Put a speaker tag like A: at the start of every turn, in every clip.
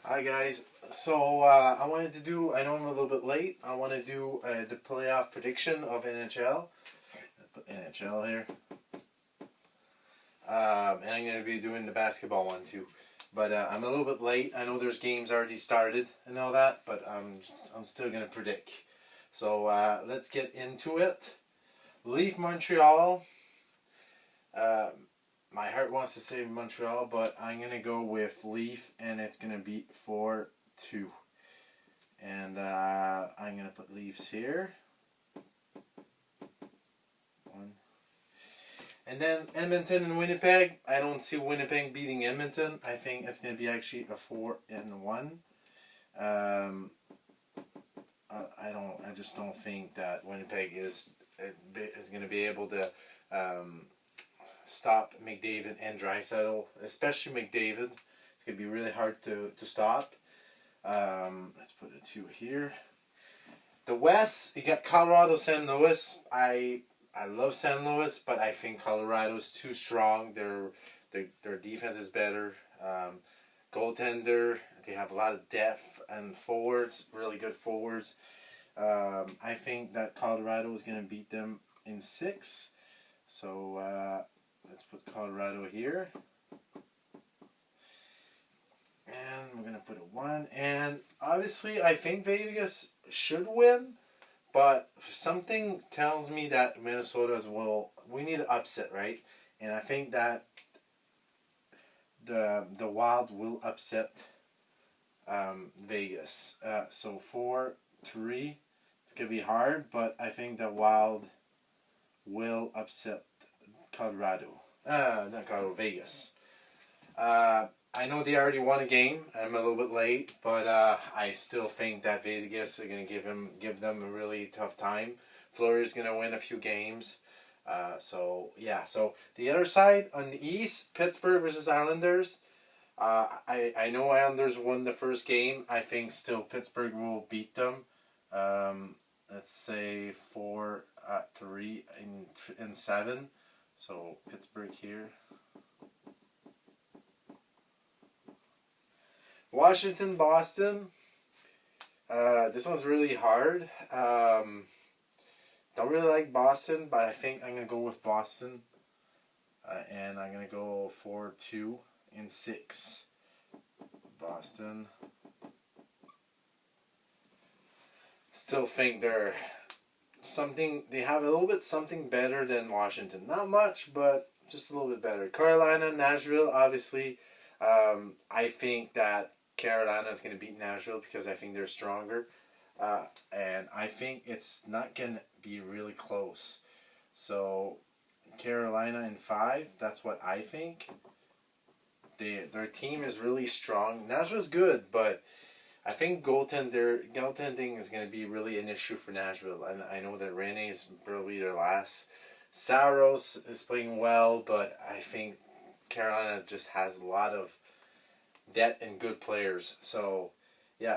A: Hi guys. So I wanted to do. I know I'm a little bit late. I want to do the playoff prediction of NHL. Put NHL here, and I'm going to be doing the basketball one too. But I'm a little bit late. I know there's games already started and all that, but I'm still going to predict. So let's get into it. Leaf Montreal. My heart wants to say Montreal, but I'm going to go with Leaf, and it's going to beat 4-2. And I'm going to put Leafs here. One. And then Edmonton and Winnipeg. I don't see Winnipeg beating Edmonton. I think it's going to be actually a 4-1. I just don't think that Winnipeg is going to be able to stop McDavid and Draisaitl, especially McDavid. It's going to be really hard to stop. Let's put a 2 here. The West, you got Colorado, St. Louis. I love St. Louis, but I think Colorado is too strong. Their defense is better. Goaltender, they have a lot of depth and forwards, really good forwards. I think that Colorado is going to beat them in 6. So let's put Colorado here. And we're going to put a 1. And obviously, I think Vegas should win. But something tells me that Minnesota's we need an upset, right? And I think that the Wild will upset Vegas. So 4-3. It's going to be hard, but I think the Wild will upset Colorado. Not Colorado, Vegas. I know they already won a game. I'm a little bit late, but I still think that Vegas are going to give them a really tough time. Florida's going to win a few games. So the other side on the East, Pittsburgh versus Islanders. I know Islanders won the first game. I think still Pittsburgh will beat them. Let's say 4-3 in 7. So Pittsburgh here. Washington, Boston. This one's really hard. Don't really like Boston, but I think I'm going to go with Boston. And I'm going to go 4-2 in 6. Boston. Still think they have a little bit something better than Washington. Not much, but just a little bit better. Carolina, Nashville, obviously. I think that Carolina is going to beat Nashville because I think they're stronger. And I think it's not going to be really close. So, Carolina in 5, that's what I think. Their team is really strong. Nashville's good, but I think goaltending is going to be really an issue for Nashville. And I know that Rene is probably their last. Saros is playing well, but I think Carolina just has a lot of depth and good players. So,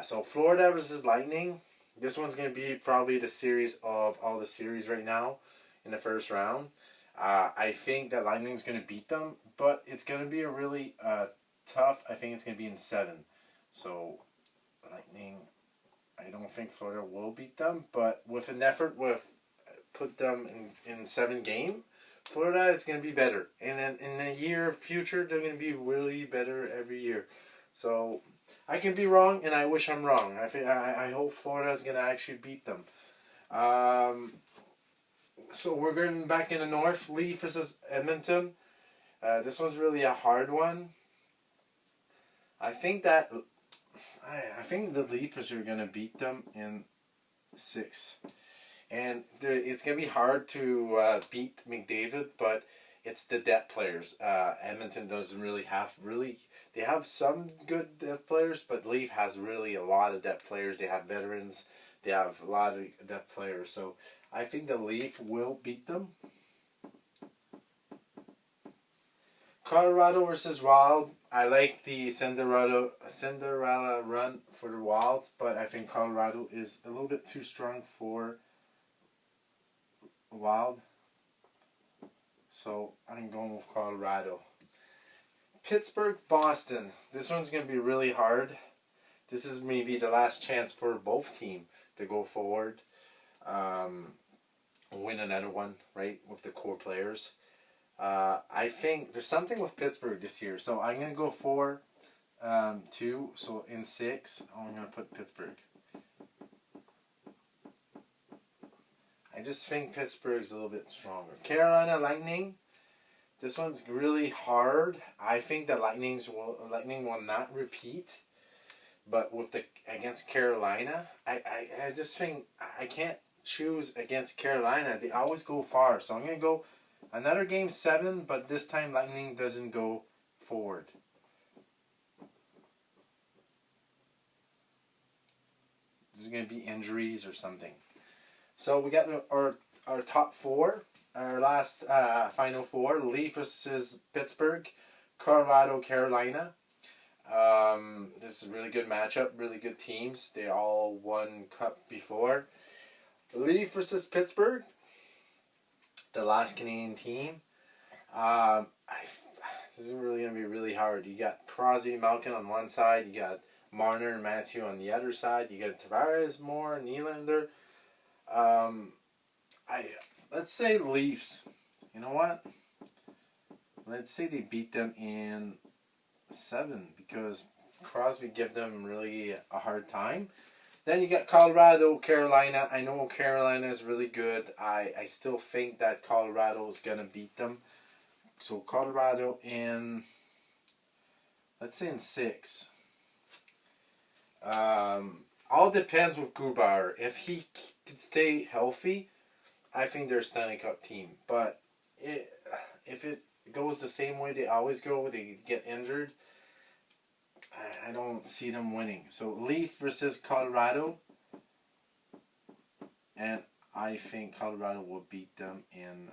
A: so Florida versus Lightning. This one's going to be probably the series of all the series right now in the first round. I think that Lightning's going to beat them, but it's going to be a really tough. I think it's going to be in 7. So, Lightning, I don't think Florida will beat them, but with an effort, put them in 7 game, Florida is going to be better. And then in the future, they're going to be really better every year. So I can be wrong, and I wish I'm wrong. I hope Florida is going to actually beat them. So we're going back in the north. Leaf versus Edmonton. This one's really a hard one. I think the Leafs are going to beat them in 6. And it's going to be hard to beat McDavid, but it's the depth players. Edmonton doesn't really have they have some good depth players, but Leaf has really a lot of depth players. They have veterans. They have a lot of depth players. So I think the Leaf will beat them. Colorado versus Wild. I like the Cinderella run for the Wild, but I think Colorado is a little bit too strong for Wild. So I'm going with Colorado. Pittsburgh, Boston. This one's going to be really hard. this is maybe the last chance for both teams to go forward, win another one, right, with the core players. I think there's something with Pittsburgh this year, so I'm going to go 4-2, so in 6, I'm going to put Pittsburgh. I just think Pittsburgh's a little bit stronger. Carolina Lightning, this one's really hard. I think the Lightning will not repeat. But with against Carolina, I just think I can't choose against Carolina. They always go far. So I'm going to go another game 7, but this time Lightning doesn't go forward. This is going to be injuries or something. So we got our top 4. Our last final 4. Leafs versus Pittsburgh. Colorado, Carolina. This is a really good matchup, really good teams. They all won cup before. Leafs versus Pittsburgh, the last Canadian team. This is really going to be really hard. You got Crosby, Malkin on one side. You got Marner and Matthew on the other side. You got Tavares, Moore, Nylander. Let's say Leafs. You know what? Let's say they beat them in 7 because Crosby gave them really a hard time. Then you got Colorado, Carolina. I know Carolina is really good. I still think that Colorado is going to beat them. So Colorado in, let's say in 6. All depends with Grubauer. If he could stay healthy, I think they're a Stanley Cup team. But if it goes the same way they always go, they get injured, I don't see them winning. So Leaf versus Colorado, and I think Colorado will beat them in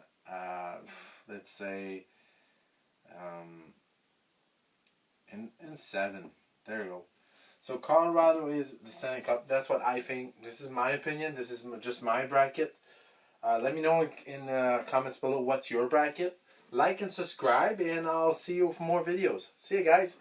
A: let's say in 7. There you go. So Colorado is the Stanley Cup. That's what I think. This is my opinion. This is just my bracket. Let me know in the comments below what's your bracket. Like and subscribe, and I'll see you for more videos. See you guys.